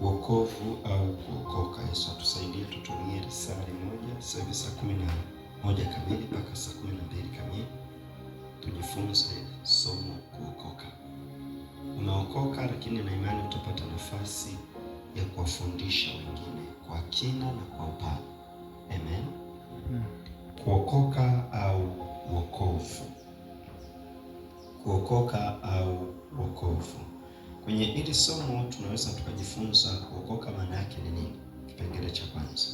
wokovu au kuokoka. Yesu atusaidie, tutumie risali moja sasa hivi saa 11 kamili mpaka saa 12 kamili, tujifunze somo kuokoka. Unaokoka, lakini na imani utapata nafasi ya kuwafundisha wengine kwa kina na kwa upana. Amen. Kuokoka au wokovu. Kuokoka au wokovu. Kwenye hili somo tunaweza tukajifunza kuokoka maana yake ni nini. Kipengele cha kwanza.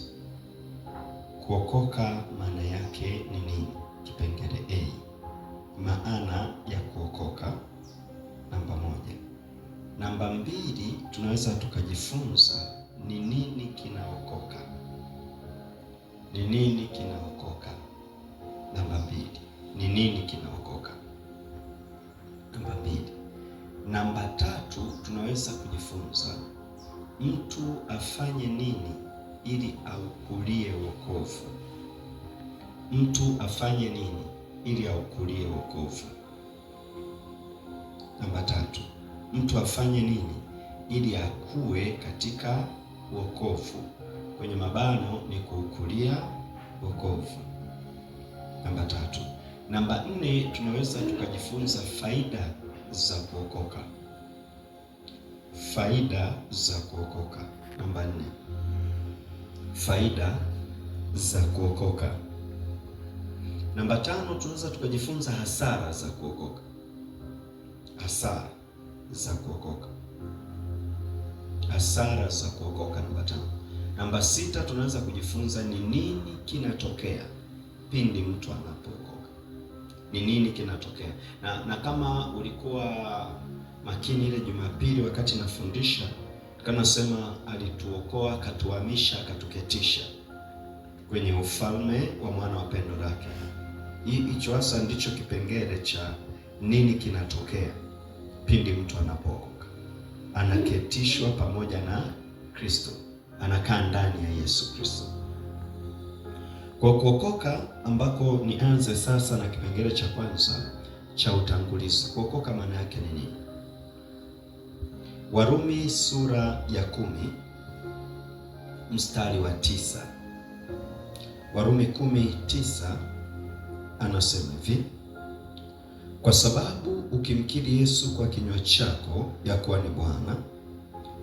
Kuokoka maana yake ni nini? Kipengele A. Maana ya kuokoka, namba 1. Namba 2, tunaweza tukajifunza ni nini kinaokoka. Ni nini kinaokoka? Namba 2. Ni nini kinaokoka? Namba 2. Namba 3, tunaweza kujifunza mtu afanye nini ili aukulie wokovu. Mtu afanye nini ili aukulie wokovu. Namba 3, mtu afanye nini ili akue katika wokovu. Kwenye mabano ni kuukulia wokovu. Namba 3. Namba 4, tunaweza tukajifunza faida za kuokoka. Faida za kuokoka. Namba 4. Faida za kuokoka. Namba 5, tunaweza tukajifunza hasara za kuokoka. Hasara za kuokoka. Hasara za kuokoka, namba 5. Namba 6, tunaweza kujifunza ni nini kinatokea pindi mtu anapookoka. Ni nini kinatokea? Na kama ulikuwa makini ile Jumapili wakati nafundisha, kanasema alituokoa, akatuhamisha, akatuketisha kwenye ufalme wa mwana wa pendo lake. Hicho hasa ndicho kipengele cha nini kinatokea pindi mtu anapookoka. Anaketishwa pamoja na Kristo, anakaa ndani ya Yesu Kristo. Kwa kuokoka ambako nianze sasa na kipengele cha kwanza cha utangulizi. Kuokoka maana yake ni nini? Warumi sura ya 10 mstari wa 9. Warumi 10:9 anasema hivi: kwa sababu ukimkiri Yesu kwa kinywa chako ya kuwa ni Bwana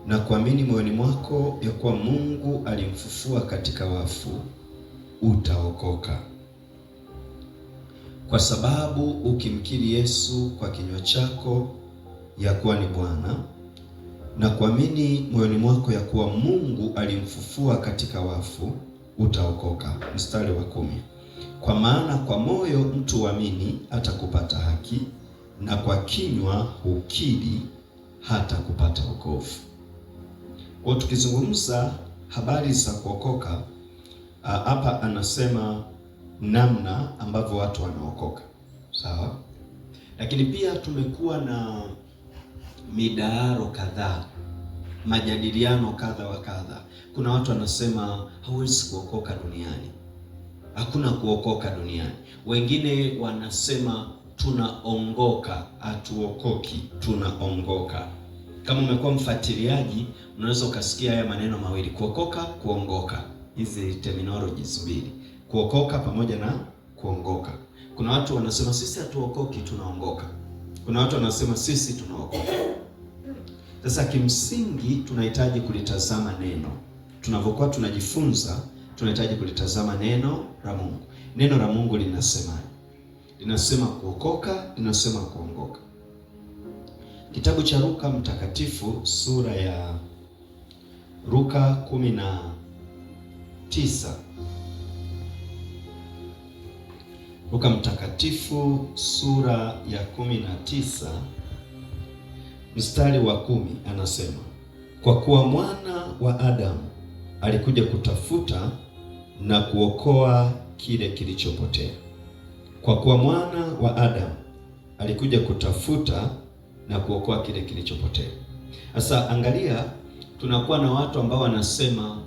na kuamini moyoni mwako ya kuwa Mungu alimfufua katika wafu, utaokoka. Kwa sababu ukimkiri Yesu kwa kinywa chako ya kuwa ni Bwana na kuamini moyoni mwako ya kuwa Mungu alimfufua katika wafu, utaokoka. Mstari wa 10. Kwa maana kwa moyo mtu huamini hata kupata haki, na kwa kinywa hukiri hata kupata wokovu. Kwa tukizungumza habari za kuokoka, hapa anasema namna ambavyo watu wanaokoka. Sawa? Lakini pia tumekuwa na midaharo kadhaa, majadiliano kadha wa kadha. Kuna watu wanasema hauwezi kuokoka duniani. Hakuna kuokoka duniani. Wengine wanasema tunaongoka, hatuokoki, tunaongoka. Kama umekuwa mfuatiliaji, unaweza ukasikia haya maneno mawili, kuokoka, kuongoka. Hizi terminologies mbili, kuokoka pamoja na kuongoka. Kuna watu wanasema sisi hatuokoki, tunaongoka. Kuna watu wanasema sisi tunaokoka. Sasa kimsingi tunahitaji kulitazama neno. Tunapokuwa tunajifunza, tunahitaji kulitazama neno la Mungu. Neno la Mungu linasema, linasema kuokoka, linasema kuongoka. Kitabu cha Luka mtakatifu sura ya Luka 19. Luka mtakatifu sura ya 19 mstari wa 10 anasema, kwa kuwa mwana wa Adamu alikuja kutafuta na kuokoa kile kilichopotea. Kwa kuwa mwana wa Adamu alikuja kutafuta na kuokoa kile kilichopotea. Sasa angalia, tunakuwa na watu ambao wanasema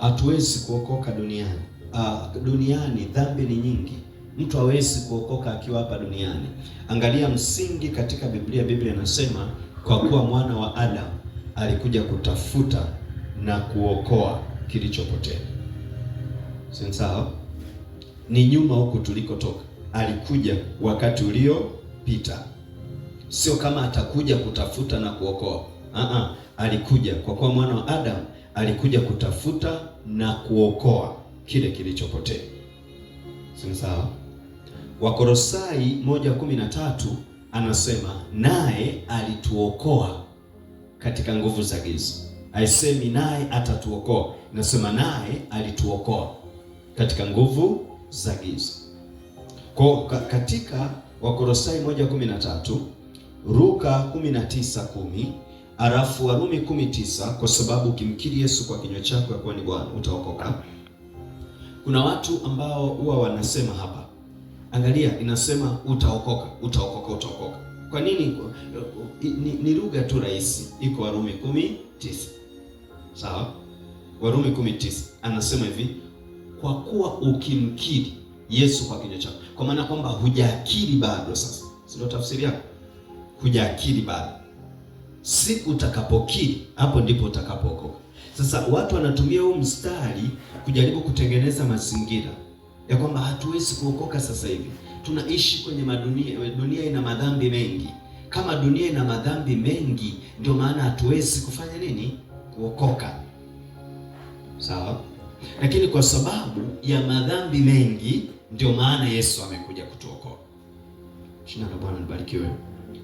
hatuwezi kuokoka duniani. Duniani dhambi ni nyingi, mtu hawezi kuokoka akiwa hapa duniani. Angalia msingi katika Biblia. Biblia inasema kwa kuwa mwana wa Adamu alikuja kutafuta na kuokoa kilichopotea. Sawa? Ni nyuma huku tulikotoka. Alikuja wakati uliopita. Sio kama atakuja kutafuta na kuokoa. Alikuja kwa kuwa mwana wa Adamu alikuja kutafuta na kuokoa kile kilichopotea. Sawa? Wakolosai 1:13 anasema naye alituokoa katika nguvu za giza. Haisemi naye atatuokoa, inasema naye alituokoa katika nguvu za giza. Kwa katika Wakolosai 1:13, Luka 19:10, alafu Warumi 10:9, kwa sababu ukimkiri Yesu kwa kinywa chako ya kuwa ni Bwana utaokoka. Kuna watu ambao huwa wanasema hapa, angalia, inasema utaokoka. Kwa nini? Ni lugha tu rahisi. Iko Warumi 10:9. Sawa? Warumi 10:9 anasema hivi, kwa kuwa ukimkiri Yesu kwa kinywa chako, kwa maana kwamba hujaakiri bado. Sasa sio tafsiri yako, hujaakiri bado. Siku utakapokiri, hapo ndipo utakapookoka. Sasa watu wanatumia huu mstari kujaribu kutengeneza mazingira ya kwamba hatuwezi kuokoka sasa hivi. Tunaishi kwenye dunia ina madhambi mengi. Kama dunia ina madhambi mengi, ndio maana hatuwezi kufanya nini? Kuokoka. Sawa? Lakini kwa sababu ya madhambi mengi, ndio maana Yesu amekuja kutuokoa. Jina la Bwana libarikiwe.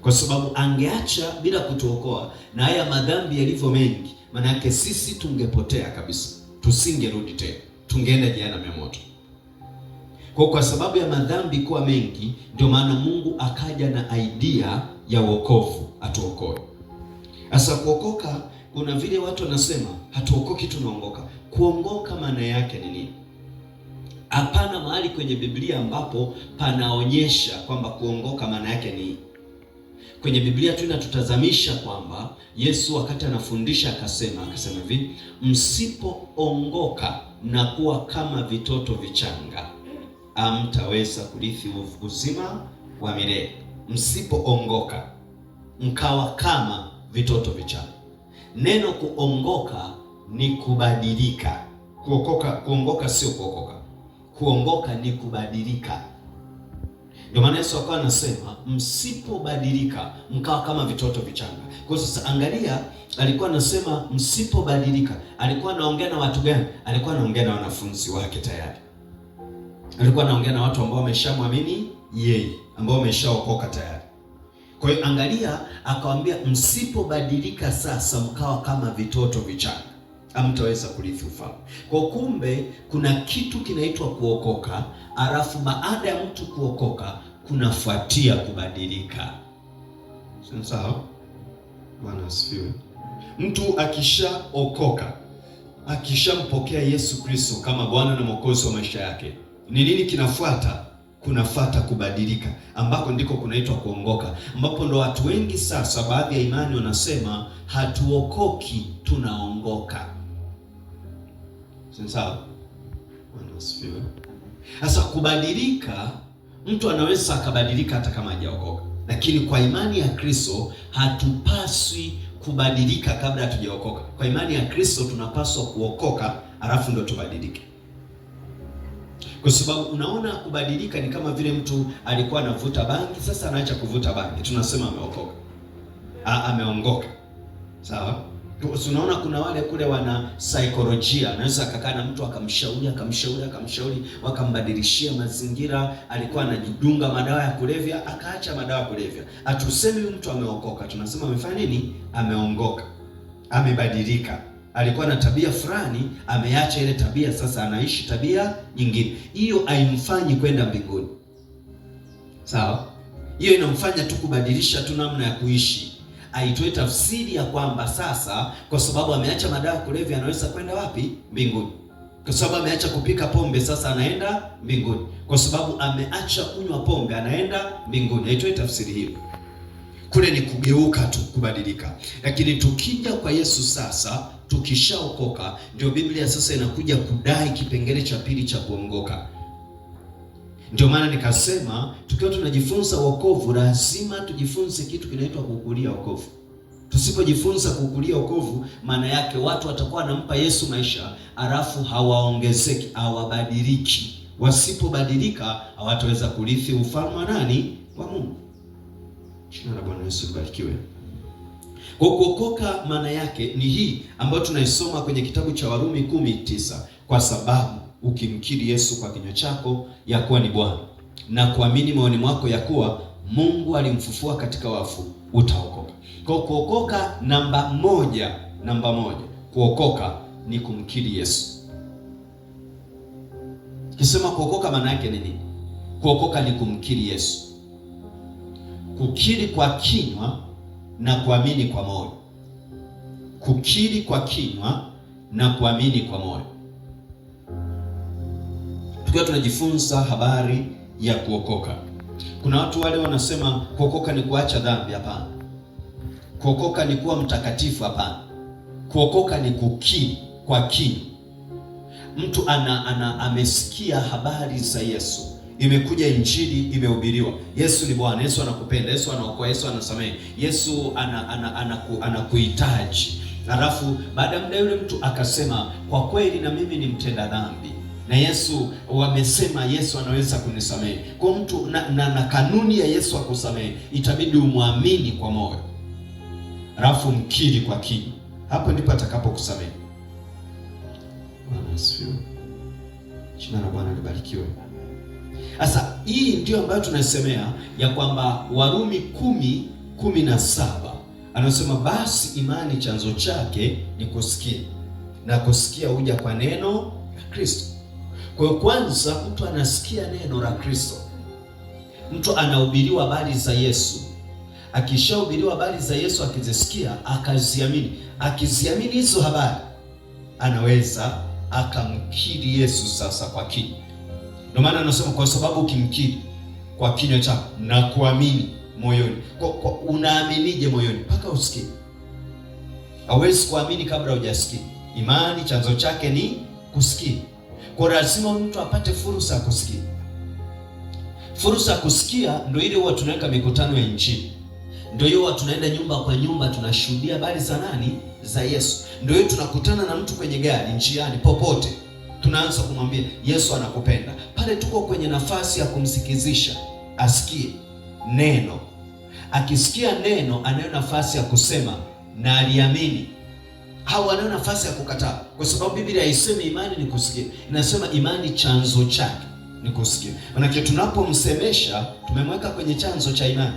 Kwa sababu angeacha bila kutuokoa na haya madhambi yalivyo mengi, maana yake sisi tungepotea kabisa, tusingerudi tena, tungeenda jehanamu ya moto. Kwa sababu ya madhambi kuwa mengi, ndio maana Mungu akaja na idea ya wokovu, atuokoe. Sasa kuokoka, kuna vile watu wanasema hatuokoki, tunaongoka. Kuongoka maana yake ni nini? Hapana mahali kwenye Biblia ambapo panaonyesha kwamba kuongoka maana yake ni. Kwenye Biblia tu inatutazamisha kwamba Yesu wakati anafundisha akasema hivi, msipoongoka na kuwa kama vitoto vichanga, hamtaweza kurithi uzima wa milele. Msipoongoka mkawa kama vitoto vichanga. Neno kuongoka ni kubadilika. Kuongoka sio kuokoka. Kuongoka ni kubadilika. Ndio maana Yesu akawa anasema msipobadilika mkawa kama vitoto vichanga. Kwa sasa angalia, alikuwa anasema msipobadilika. Alikuwa anaongea na watu gani? Alikuwa anaongea na wanafunzi wake tayari. Alikuwa anaongea na watu ambao wameshamwamini yeye, ambao wameshaokoka tayari. Kwa hiyo angalia, akawaambia msipobadilika sasa mkawa kama vitoto vichanga, hamtaweza kurithi ufalme. Kwa kumbe kuna kitu kinaitwa kuokoka, alafu baada ya mtu kuokoka kunafuatia kubadilika. Sawa? Bwana asifiwe. Mtu akishaokoka, akishampokea Yesu Kristo kama Bwana na Mwokozi wa maisha yake, ni nini kinafuata? Kunafuata kubadilika, ambako ndiko kunaitwa kuongoka, ambapo ndo watu wengi sasa, baadhi ya imani wanasema hatuokoki, tunaongoka. Sawa? Bwana asifiwe. Sasa kubadilika, mtu anaweza akabadilika hata kama hajaokoka, lakini kwa imani ya Kristo hatupaswi kubadilika kabla hatujaokoka. Kwa imani ya Kristo tunapaswa kuokoka alafu ndio tubadilike. Kwa sababu unaona, kubadilika ni kama vile mtu alikuwa anavuta bangi, sasa anaacha kuvuta bangi, tunasema ameokoka, ameongoka. Sawa? Unaona kuna wale kule wana saikolojia, anaweza akakaa na mtu akamshauri, wakambadilishia mazingira. Alikuwa anajidunga madawa ya kulevya, akaacha madawa ya kulevya. Hatusemi huyu mtu ameokoka, tunasema amefanya nini? Ameongoka, amebadilika. Alikuwa na tabia fulani, ameacha ile tabia, sasa anaishi tabia nyingine. Hiyo haimfanyi kwenda mbinguni. Sawa? Hiyo inamfanya tu kubadilisha tu namna ya kuishi. Aitoe tafsiri ya kwamba sasa kwa sababu ameacha madawa ya kulevya anaweza kwenda wapi? Mbinguni. Kwa sababu ameacha kupika pombe sasa anaenda mbinguni. Kwa sababu ameacha kunywa pombe anaenda mbinguni. Aitoe tafsiri hiyo. Kule ni kugeuka tu, kubadilika. Lakini tukija kwa Yesu sasa, tukishaokoka, ndio Biblia sasa inakuja kudai kipengele cha pili cha kuongoka. Ndio maana nikasema tukiwa tunajifunza wokovu lazima tujifunze kitu kinaitwa kukulia wokovu. Tusipojifunza kukulia wokovu, maana yake watu watakuwa wanampa Yesu maisha, alafu hawaongezeki, hawabadiliki. Wasipobadilika hawataweza kurithi ufalme wa nani? Wa Mungu. Jina la Bwana Yesu libarikiwe. Kwa kuokoka maana yake ni hii ambayo tunaisoma kwenye kitabu cha Warumi 10:9, kwa sababu ukimkiri Yesu kwa kinywa chako ya kuwa ni Bwana na kuamini moyoni mwako ya kuwa Mungu alimfufua katika wafu, utaokoka. Kwa kuokoka, namba moja, kuokoka ni kumkiri Yesu. Kisema kuokoka maana yake ni nini? Kuokoka ni kumkiri Yesu, kukiri kwa kinywa na kuamini kwa moyo. Kukiri kwa kinywa na kuamini kwa moyo. Tukiwa tunajifunza habari ya kuokoka, kuna watu wale wanasema kuokoka ni kuacha dhambi. Hapana. Kuokoka ni kuwa mtakatifu. Hapana. Kuokoka ni kukiri kwa kinywa. Mtu amesikia habari za Yesu, imekuja injili, imehubiriwa, Yesu ni Bwana, Yesu anakupenda, Yesu anaokoa, Yesu anasamehe, Yesu anakuhitaji. Alafu baada ya muda yule mtu akasema, kwa kweli na mimi ni mtenda dhambi, na Yesu wamesema Yesu anaweza kunisamehe. Kwa mtu na kanuni ya Yesu akusamehe, itabidi umwamini kwa moyo, alafu mkiri kwa kinywa. Hapo ndipo atakapokusamehe. Bwana asifiwe. Jina la Bwana libarikiwe. Sasa hii ndio ambayo tunasemea ya kwamba Warumi 10:17 anasema, basi imani chanzo chake ni kusikia, na kusikia huja kwa neno la Kristo. Kwa hiyo kwanza mtu anasikia neno la Kristo, mtu anahubiriwa habari za Yesu. Akishahubiriwa habari za Yesu, akizisikia, akaziamini, akiziamini hizo habari, anaweza akamkiri Yesu sasa kwa kinywa. Ndio maana anasema kwa sababu ukimkiri kwa kinywa chako na kuamini moyoni. Unaaminije moyoni? Mpaka usikie. Hawezi kuamini kabla hujasikia. Imani chanzo chake ni kusikia. Kwa lazima mtu apate fursa ya kusikia. Fursa ya kusikia ndio ile huwa tunaweka mikutano ya Injili. Ndio hiyo tunaenda nyumba kwa nyumba, tunashuhudia habari za nani? Za Yesu. Ndio hiyo tunakutana na mtu kwenye gari, njiani, popote, tunaanza kumwambia Yesu anakupenda. Pale tuko kwenye nafasi ya kumsikizisha asikie neno. Akisikia neno, anayo nafasi ya kusema na aliamini, au anayo nafasi ya kukataa, kwa sababu Biblia haisemi imani ni kusikia, inasema imani chanzo chake ni kusikia. Maana tunapomsemesha tumemweka kwenye chanzo cha imani.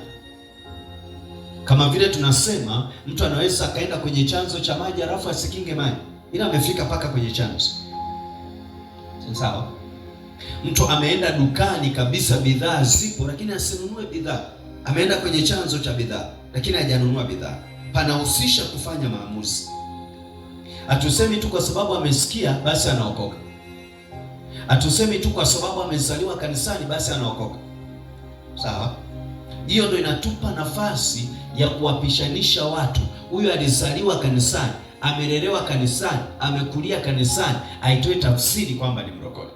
Kama vile tunasema mtu anaweza akaenda kwenye chanzo cha maji alafu asikinge maji, ila amefika paka kwenye chanzo. Sawa? Mtu ameenda dukani kabisa, bidhaa zipo lakini asinunue bidhaa. Ameenda kwenye chanzo cha bidhaa lakini hajanunua bidhaa. Panahusisha kufanya maamuzi. Hatusemi tu kwa sababu amesikia basi anaokoka. Hatusemi tu kwa sababu amezaliwa kanisani basi anaokoka. Sawa? Hiyo ndio inatupa nafasi ya kuwapishanisha watu. Huyu alizaliwa kanisani, amelelewa kanisani, amekulia kanisani, aitoe tafsiri kwamba ni mrokole,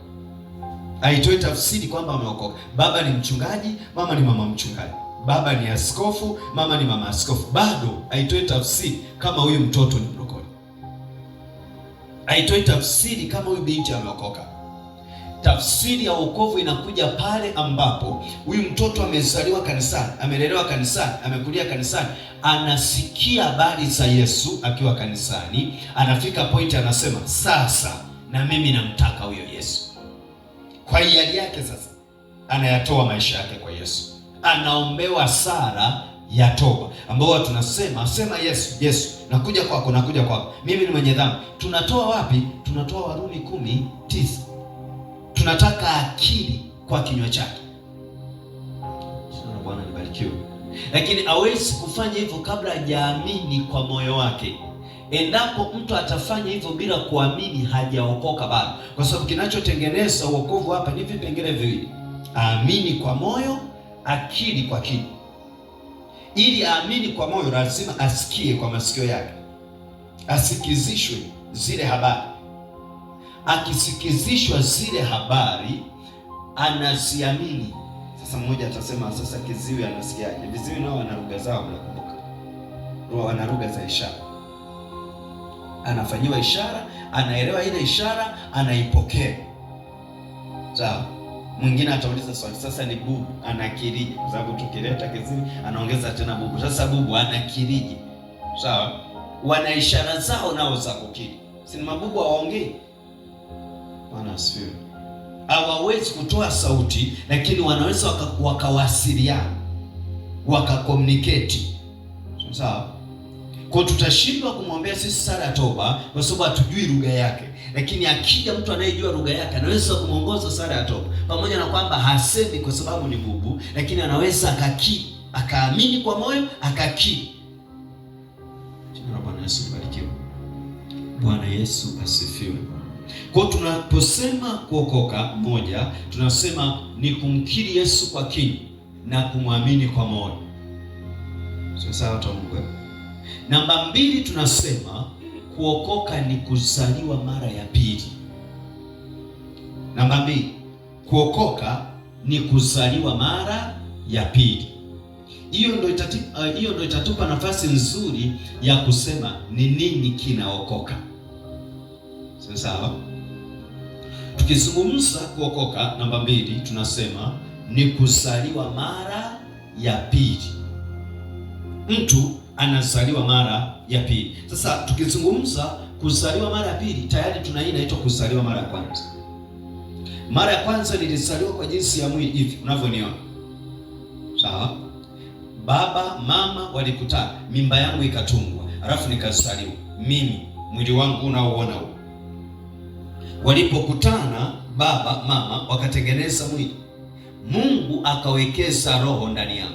aitoe tafsiri kwamba ameokoka. Baba ni mchungaji, mama ni mama mchungaji, baba ni askofu, mama ni mama askofu, bado aitoe tafsiri kama huyu mtoto ni mrokole, aitoe tafsiri kama huyu binti ameokoka. Tafsiri ya wokovu inakuja pale ambapo huyu mtoto amezaliwa kanisani, amelelewa kanisani, amekulia kanisani, anasikia habari za Yesu akiwa kanisani, anafika point anasema, sasa na mimi namtaka huyo Yesu. Kwa hiari yake sasa anayatoa maisha yake kwa Yesu. Anaombewa sala ya toba, ambao tunasema sema Yesu, Yesu, nakuja kwako, nakuja kwako, mimi ni mwenye dhambi. Tunatoa wapi? Tunatoa Warumi 10:9. Tunataka akili kwa kinywa chake. Bwana libarikiwe. Lakini hawezi kufanya hivyo kabla hajaamini kwa moyo wake. Endapo mtu atafanya hivyo bila kuamini, hajaokoka bado, kwa sababu kinachotengeneza wokovu hapa ni vipengele viwili: aamini kwa moyo, akili kwa kinywa. Ili aamini kwa moyo, lazima asikie kwa masikio yake, asikizishwe zile habari. Akisikizishwa zile habari, anaziamini. Sasa mmoja atasema, sasa kiziwi anasikiaje? Viziwi nao wana lugha zao, mnakumbuka? wana lugha za ishara. Anafanyiwa ishara, anaelewa ile ishara, anaipokea. Sawa. Mwingine atauliza swali, sasa ni bubu anakirije? Kwa sababu tukileta kizini anaongeza tena bubu. Sasa bubu anakirije? Sawa. Wana ishara zao nao za kukiri. Si mabubu hawaongei? Bwana asifiwe. Hawawezi kutoa sauti, lakini wanaweza wakawasiliana, wakakomunicate. Sawa. Kwa tutashindwa kumwombea sisi sala ya toba kwa sababu hatujui lugha yake. Lakini akija mtu anayejua lugha yake anaweza kumuongoza sala ya toba. Pamoja na kwamba hasemi kwa sababu ni bubu, lakini anaweza akakiri, akaamini kwa moyo, akakiri. Jina la Bwana Yesu libarikiwe. Bwana Yesu asifiwe. Kwa tunaposema kuokoka, moja, tunasema ni kumkiri Yesu kwa kinywa na kumwamini kwa moyo. Sasa watu wa Mungu. Namba 2, tunasema kuokoka ni kuzaliwa mara ya pili. Namba 2, kuokoka ni kuzaliwa mara ya pili. Hiyo ndio itatupa nafasi nzuri ya kusema ni nini kinaokoka. Sawa? Tukizungumza kuokoka, namba 2, tunasema ni kuzaliwa mara ya pili. Mtu anazaliwa mara ya pili. Sasa tukizungumza kuzaliwa mara ya pili, tayari tuna hii inaitwa kuzaliwa mara ya kwanza. Mara ya kwanza nilizaliwa kwa jinsi ya mwili hivi unavyoniona. Sawa? Baba mama walikutana, mimba yangu ikatungwa, alafu nikazaliwa. Mimi mwili wangu unaoona huu. Walipokutana baba mama wakatengeneza mwili. Mungu akawekeza roho ndani yangu.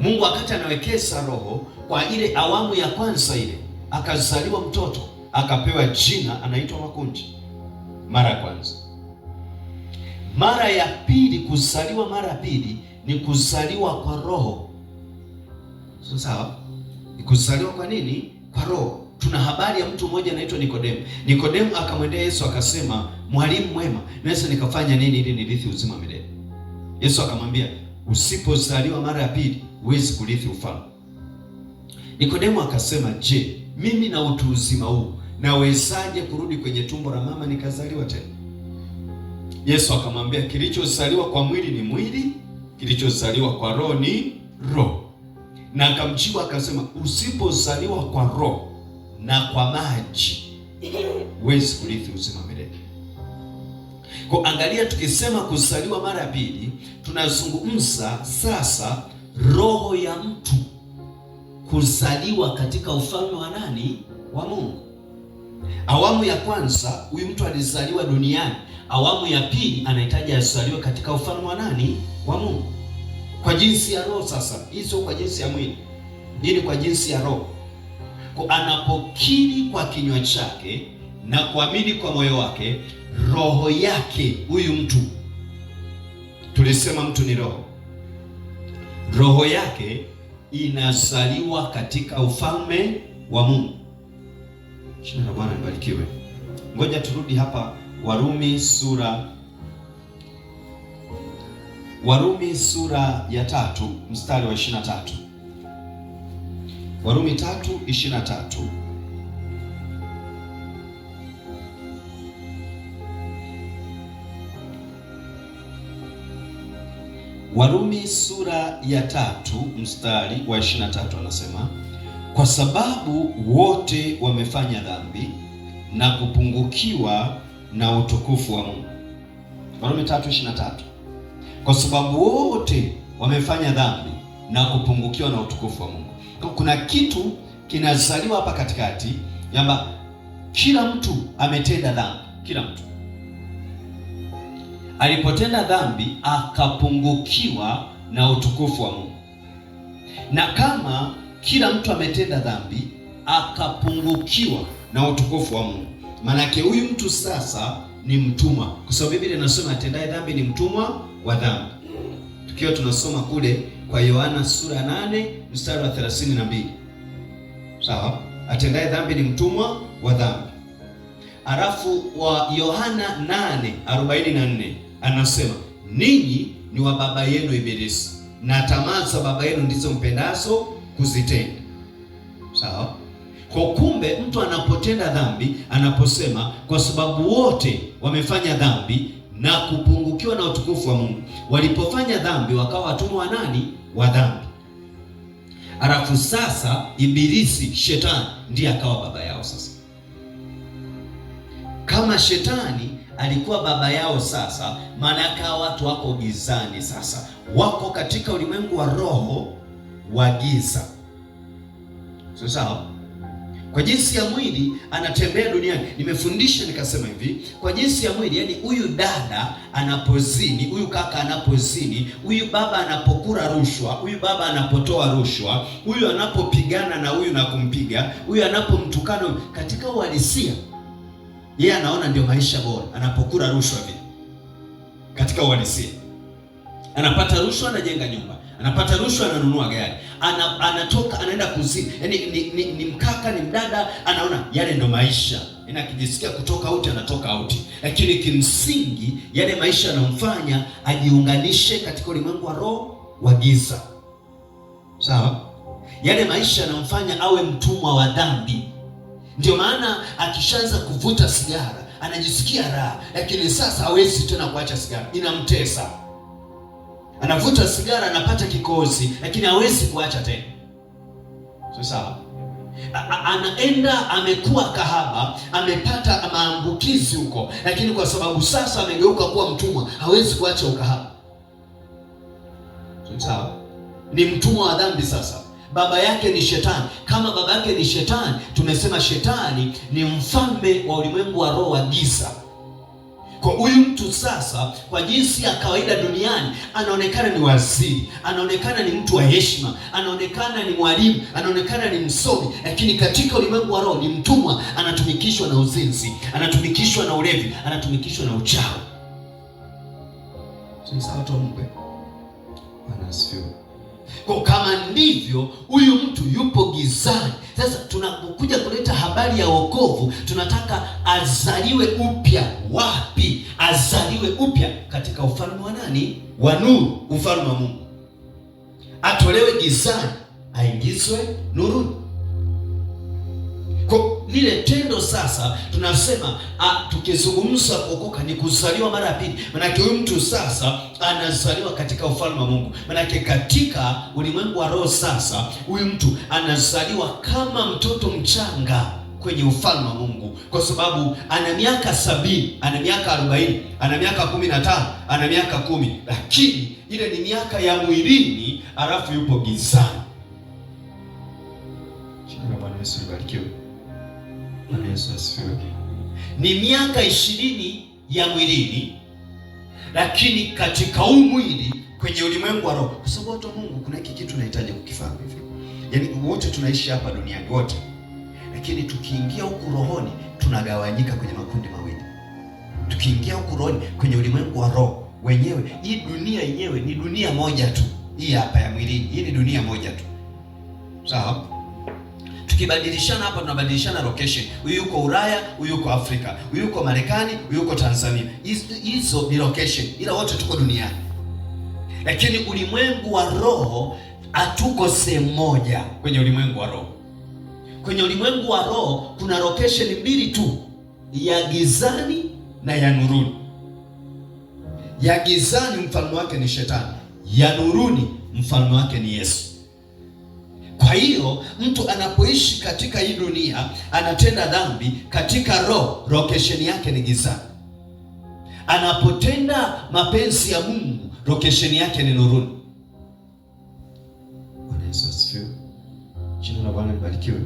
Mungu wakati anawekeza roho kwa ile awamu ya kwanza ile, akazaliwa mtoto, akapewa jina anaitwa Makundi. Mara ya kwanza. Mara ya pili, kuzaliwa mara ya pili ni kuzaliwa kwa roho. Sawa? Ni kuzaliwa kwa nini? Kwa roho. Tuna habari ya mtu mmoja anaitwa Nikodemu. Nikodemu akamwendea Yesu akasema, "Mwalimu mwema, naweza nikafanya nini ili nirithi uzima milele?" Yesu akamwambia, "Usipozaliwa mara ya pili huwezi kurithi ufalme." Nikodemu akasema, "Je, mimi na utu uzima huu nawezaje kurudi kwenye tumbo la mama nikazaliwa tena?" Yesu akamwambia, "Kilichozaliwa kwa mwili ni mwili, kilichozaliwa kwa roho ni roho." Na akamjibu akasema, "Usipozaliwa kwa roho na kwa maji huwezi kurithi uzima milele." Kwa angalia, tukisema kuzaliwa mara ya pili, tunazungumza sasa roho ya mtu kuzaliwa katika ufalme wa nani? Wa Mungu. Awamu ya kwanza huyu mtu alizaliwa duniani. Awamu ya pili anahitaji azaliwe katika ufalme wa nani? Wa Mungu. Kwa jinsi ya roho sasa. Hii sio kwa jinsi ya mwili. Hii ni kwa jinsi ya roho. Kwa anapokiri kwa kinywa chake na kuamini kwa moyo wake, roho yake huyu mtu, tulisema mtu ni roho, roho yake inazaliwa katika ufalme wa Mungu. Jina la Bwana libarikiwe. Ngoja turudi hapa Warumi sura ya 3 mstari wa 23. Warumi 3:23. Warumi sura ya 3 mstari wa 23 anasema, "Kwa sababu wote wamefanya dhambi na kupungukiwa na utukufu wa Mungu." Warumi 3:23. Kwa sababu wote wamefanya dhambi na kupungukiwa na utukufu wa Mungu. Kuna kitu kinazaliwa hapa katikati, kwamba kila mtu ametenda dhambi. Kila mtu alipotenda dhambi akapungukiwa na utukufu wa Mungu. Na kama kila mtu ametenda dhambi akapungukiwa na utukufu wa Mungu, maanake huyu mtu sasa ni mtumwa, kwa sababu Biblia inasema atendaye dhambi ni mtumwa wa dhambi. Tukiwa tunasoma kule kwa Yohana sura ya 8 mstari wa 32. Sawa? Atendaye dhambi ni mtumwa wa dhambi. Alafu wa Yohana 8:44 anasema, "Ninyi ni wa baba yenu Ibilisi, na tamaa za baba yenu ndizo mpendazo kuzitenda. Sawa? Kwa kumbe mtu anapotenda dhambi, anaposema kwa sababu wote wamefanya dhambi na kupungukiwa na utukufu wa Mungu. Walipofanya dhambi wakawa watumwa wa nani? Wa dhambi. Alafu sasa Ibilisi, shetani, ndiye akawa baba yao. Sasa kama shetani alikuwa baba yao, sasa maana yake watu wako gizani, sasa wako katika ulimwengu wa roho wa giza. Sawa? Kwa jinsi ya mwili anatembea duniani. Nimefundisha nikasema hivi, kwa jinsi ya mwili, yani huyu dada anapozini, huyu kaka anapozini, huyu baba anapokula rushwa, huyu baba anapotoa rushwa, huyu anapopigana na huyu na kumpiga, huyu anapomtukana, katika uhalisia yeye anaona ndio maisha bora anapokula rushwa vile. Katika uhalisia anapata rushwa, anajenga nyumba, anapata rushwa, ananunua gari, anatoka anaenda kuzini. Yani ni mkaka, ni mdada, anaona yale ndo maisha. Yaani akijisikia kutoka out anatoka out. Lakini kimsingi yale maisha yanamfanya ajiunganishe katika ulimwengu wa roho wa giza. Sawa? Yale maisha yanamfanya awe mtumwa wa dhambi. Ndio maana akishaanza kuvuta sigara anajisikia raha, lakini sasa hawezi tena kuacha sigara, inamtesa. Anavuta sigara anapata kikozi, lakini hawezi kuacha tena. Sawa? Anaenda amekuwa kahaba, amepata maambukizi huko, lakini kwa sababu sasa amegeuka kuwa mtumwa, hawezi kuacha ukahaba. Sawa? Ni mtumwa wa dhambi sasa. Baba yake ni shetani. Kama baba yake ni shetani, tumesema shetani ni mfalme wa ulimwengu wa roho wa giza. Kwa huyu mtu sasa, kwa jinsi ya kawaida duniani, anaonekana ni waziri, anaonekana ni mtu wa heshima, anaonekana ni mwalimu, anaonekana ni msomi, lakini katika ulimwengu wa roho ni mtumwa. Anatumikishwa na uzinzi, anatumikishwa na ulevi, anatumikishwa na uchawi. Sasa watu wa Mungu, Bwana asifiwe. Kwa kama ndivyo, huyu mtu yupo gizani. Sasa tunapokuja kuleta habari ya wokovu, tunataka azaliwe upya. Wapi? Azaliwe upya katika ufalme wa nani? Wa nuru, ufalme wa Mungu. Atolewe gizani, aingizwe nuruni. Kwa lile tendo sasa tunasema tukizungumza kuokoka ni kuzaliwa mara ya pili. Maana huyu mtu sasa anazaliwa katika ufalme wa Mungu. Maana katika ulimwengu wa roho sasa huyu mtu anazaliwa kama mtoto mchanga kwenye ufalme wa Mungu, kwa sababu ana miaka 70, ana miaka 40, ana miaka 15, ana miaka 10, lakini ile ni miaka ya mwilini, alafu yupo gizani. Bwana Yesu ibarikiwe. Bwana Yesu asifiwe. Ni miaka 20 ya mwilini, lakini katika huu mwili kwenye ulimwengu wa roho. Kwa sababu watu wa Mungu, kuna hiki kitu tunahitaji kukifahamu hivi. Yaani wote tunaishi hapa duniani wote, lakini tukiingia huku rohoni tunagawanyika kwenye makundi mawili. Tukiingia huku rohoni kwenye ulimwengu wa roho wenyewe, hii dunia yenyewe ni dunia moja tu. Hii hapa ya mwilini, hii ni dunia moja tu. Sawa? Tukibadilishana hapa, tunabadilishana location. Huyu yuko Ulaya, huyu yuko Afrika, huyu yuko Marekani, huyu yuko Tanzania. Hizo ni location, ila wote tuko duniani. Lakini ulimwengu wa roho hatuko sehemu moja. Kwenye ulimwengu wa roho, kwenye ulimwengu wa roho kuna location mbili tu, ya gizani na ya nuruni. Ya gizani mfalme wake ni shetani, ya nuruni mfalme wake ni Yesu. Kwa hiyo mtu anapoishi katika hii dunia anatenda dhambi, katika roho location yake ni gizani. Anapotenda mapenzi ya Mungu location yake ni nuruni. Bwana Yesu asifiwe. Jina la Bwana libarikiwe.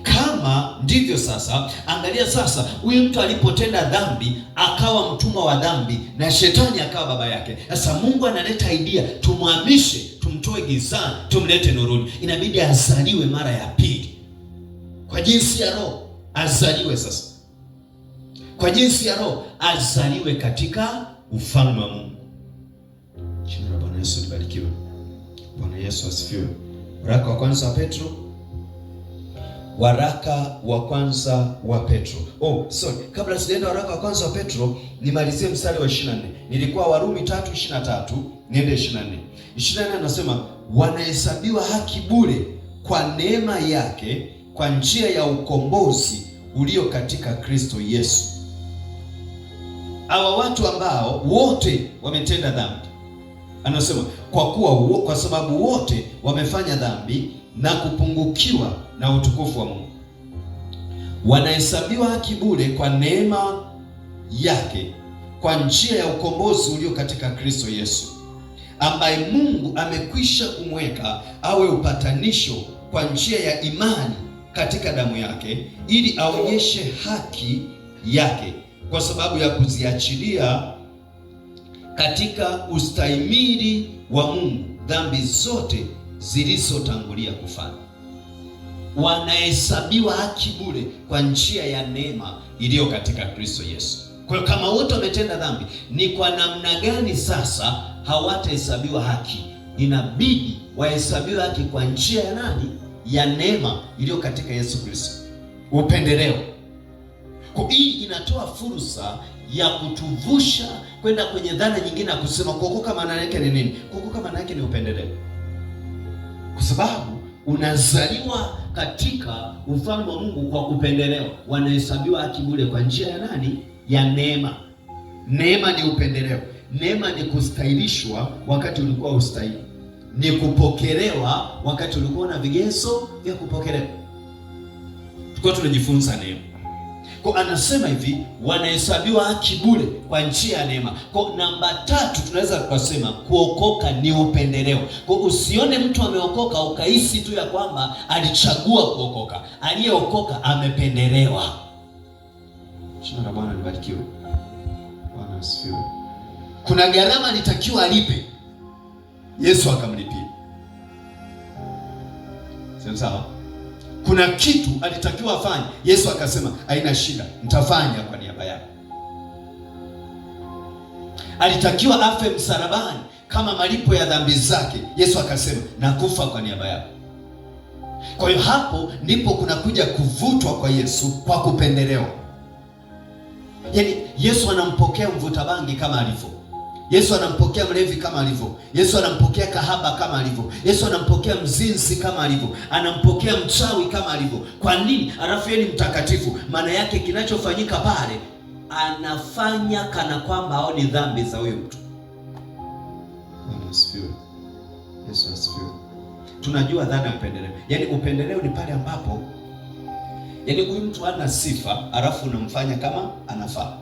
Kama ndivyo sasa, angalia sasa, huyu mtu alipotenda dhambi akawa mtumwa wa dhambi na shetani akawa baba yake. Sasa Mungu analeta idea, tumhamishe, tumtoe gizani, tumlete nuruni. Inabidi azaliwe mara ya pili kwa jinsi ya roho. Azaliwe sasa kwa jinsi ya roho, azaliwe katika ufalme wa Mungu. Jina la Bwana Yesu libarikiwe. Bwana Yesu asifiwe. Waraka wa kwanza wa Petro, waraka wa kwanza wa Petro. Kabla sijaenda waraka wa kwanza wa Petro, nimalizie mstari wa 24. Nilikuwa Warumi 3:23, niende 24. 24 anasema wanahesabiwa haki bure kwa neema yake kwa njia ya ukombozi ulio katika Kristo Yesu. Hawa watu ambao wote wametenda dhambi, anasema kwa sababu wote wamefanya dhambi na kupungukiwa na utukufu wa Mungu, wanahesabiwa haki bure kwa neema yake kwa njia ya ukombozi ulio katika Kristo Yesu, ambaye Mungu amekwisha kumweka awe upatanisho kwa njia ya imani katika damu yake, ili aonyeshe haki yake kwa sababu ya kuziachilia katika ustahimili wa Mungu dhambi zote zilizotangulia kufanya. Wanahesabiwa haki bure kwa njia ya neema iliyo katika Kristo Yesu. Kwa hiyo kama wote wametenda dhambi, ni kwa namna gani sasa hawatahesabiwa haki? Inabidi wahesabiwe haki kwa njia ya nani? Ya neema iliyo katika Yesu Kristo. Upendeleo. Kwa hii inatoa fursa ya kutuvusha kwenda kwenye dhana nyingine ya kusema kuokoka maana yake ni nini? Kuokoka maana yake ni upendeleo, kwa sababu unazaliwa katika ufalme wa Mungu kwa kupendelewa. Wanahesabiwa haki bure kwa njia ya nani? Ya neema. Neema ni upendeleo. Neema ni kustahilishwa wakati ulikuwa ustahili, ni kupokelewa wakati ulikuwa na vigezo vya kupokelewa. Tulikuwa tunajifunza neema. Kwa anasema hivi, wanahesabiwa haki bure kwa njia ya neema. Kwa namba 3 tunaweza kusema kuokoka ni upendeleo. Kwa usione mtu ameokoka ukahisi tu ya kwamba alichagua kuokoka. Aliyeokoka amependelewa. Jina la Bwana libarikiwe. Bwana asifiwe. Kuna gharama alitakiwa alipe, Yesu akamlipia. Sawa? Kuna kitu alitakiwa afanye, Yesu akasema haina shida, nitafanya kwa niaba yako. Alitakiwa afe msalabani kama malipo ya dhambi zake, Yesu akasema nakufa kwa niaba yako. Kwa hiyo hapo ndipo kunakuja kuvutwa kwa Yesu kwa kupendelewa. Yaani Yesu anampokea mvuta bangi kama alivyo. Yesu anampokea mlevi kama alivyo. Yesu anampokea kahaba kama alivyo. Yesu anampokea mzinzi kama alivyo. Anampokea mchawi kama alivyo. Kwa nini? Alafu yeye ni mtakatifu. Maana yake kinachofanyika pale, anafanya kana kwamba hao ni dhambi za huyo mtu. Bwana asifiwe. Yesu asifiwe. Tunajua dhana ya upendeleo. Yaani upendeleo ni pale ambapo yaani huyu mtu hana sifa, alafu unamfanya kama anafaa.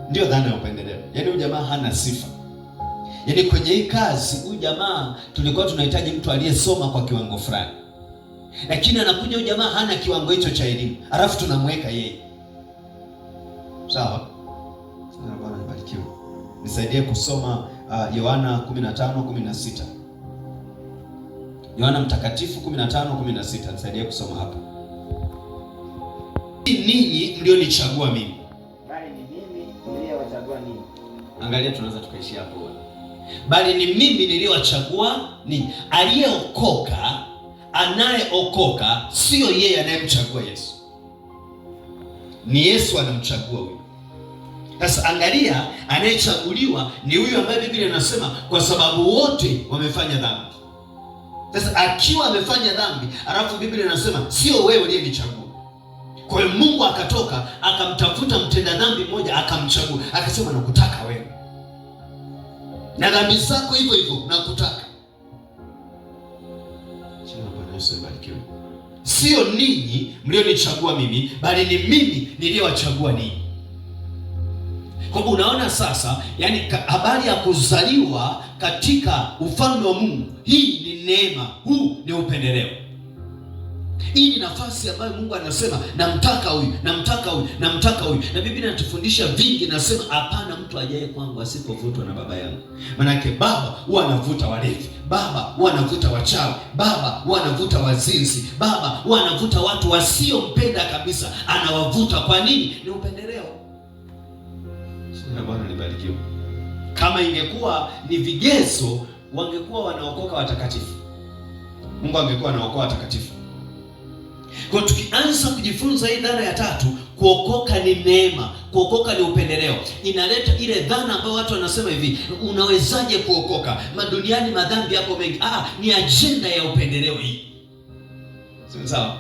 Ndio dhana ya upendeleo. Yaani huyu jamaa hana sifa. Yaani kwenye hii kazi huyu jamaa tulikuwa tunahitaji mtu aliyesoma kwa kiwango fulani, lakini anakuja huyu jamaa hana kiwango hicho cha elimu, alafu tunamweka yeye. Sawa? Sana. Bwana nibarikiwe. Nisaidie kusoma Yohana 15:16. Yohana mtakatifu 15:16. Nisaidie kusoma hapa. Ninyi mlionichagua mimi. Bali ni mimi niliyewachagua ninyi. Angalia, tunaweza tukaishia hapo. Bali ni mimi niliyowachagua ninyi. Aliyeokoka, anayeokoka sio yeye anayemchagua Yesu. Ni Yesu anamchagua huyu. Sasa angalia, anayechaguliwa ni huyu ambaye Biblia inasema kwa sababu wote wamefanya dhambi. Sasa akiwa amefanya dhambi, alafu Biblia inasema sio wewe uliyenichagua. Kwa hiyo Mungu akatoka akamtafuta mtenda dhambi mmoja akamchagua, akasema nakutaka wewe, na dhambi zako hivyo hivyo nakutaka. Jina la Bwana Yesu libarikiwe. Sio ninyi mlionichagua mimi, bali ni mimi niliyowachagua ninyi. Kwa unaona sasa, yani habari ya kuzaliwa katika ufalme wa Mungu, hii ni neema, huu ni upendeleo. Hii ni nafasi ambayo Mungu anasema namtaka huyu, namtaka huyu, namtaka huyu. Na Biblia inatufundisha vingi, nasema hapana mtu ajaye kwangu asipovutwa na Baba yangu. Maana Baba huwa anavuta walevi, Baba huwa anavuta wachawi, Baba huwa anavuta wazinzi, Baba huwa anavuta watu wasiompenda kabisa, anawavuta. Kwa nini? Ni upendeleo. Na Bwana libarikiwe. Kama ingekuwa ni vigezo, wangekuwa wanaokoka watakatifu. Mungu angekuwa anaokoa watakatifu. Kwa tukianza kujifunza hii dhana ya tatu, kuokoka ni neema, kuokoka ni upendeleo, inaleta ile dhana ambayo watu wanasema hivi, unawezaje kuokoka? Maduniani madhambi yako mengi. Ni ajenda ya upendeleo hii. Sawa?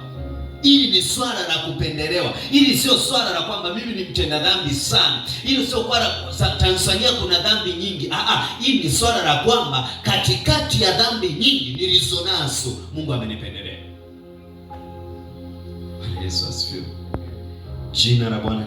Hili ni swala la kupendelewa. Hili sio swala la kwamba mimi ni mtenda dhambi sana. Hili sio kwa Tanzania kuna dhambi nyingi. Hili ni swala la kwamba katikati ya dhambi nyingi nilizonazo Mungu amenipendelea. Yesu asifiwe. Jina la Bwana